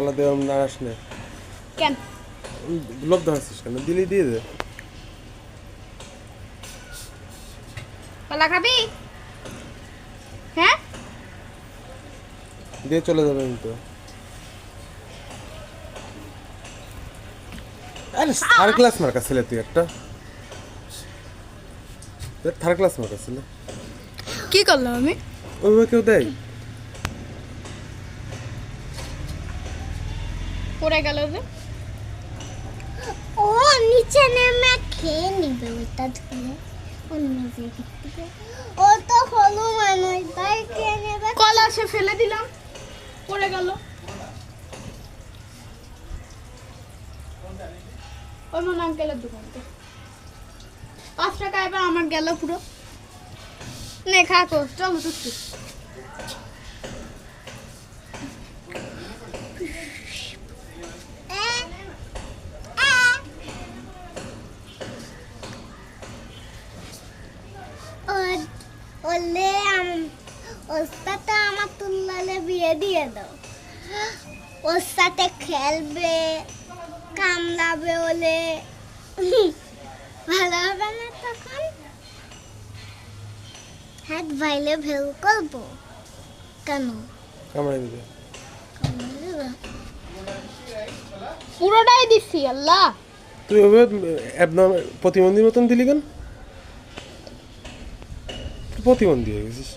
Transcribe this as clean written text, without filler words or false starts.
কলা দেওয়া না আসলে কেন লোভ ধরছিস কেন? দিলি দিয়ে দে। কলা খাবি? হ্যাঁ দিয়ে চলে যাবে আমি তো। আরে থার্ড ক্লাস মার্কা ছেলে তুই একটা, থার্ড ক্লাস মার্কা ছেলে। কি করলাম আমি? ওইভাবে কেউ দেয়? পড়ে গেল যে। ও নিচে নেমে খেয়ে নিবে ওটা ধরে ও নিজে খেতে। ও তো হলো মানুষ তাই খেয়ে নেবে। কলা সে ফেলে দিলাম, পড়ে গেল। ওই মন আঙ্কেলের দোকান তো 5 টাকা এবার আমার গেল পুরো। নে খাকো, চলো টুকটু। ওলে ওর সাথে আমার তুল্লালে বিয়ে দিয়ে দাও। ওর সাথে খেলবে, কামড়াবে ওলে ভালো হবে না তখন? হাত ভাইলে ভেউ করবো কেন? কামড়াই দিবে। পুরোটাই দিছি আল্লাহ। তুই ওইভাবে প্রতিবন্ধীর মতন দিলি কেন? প্রতিবন্ধী হয়ে গেছিস।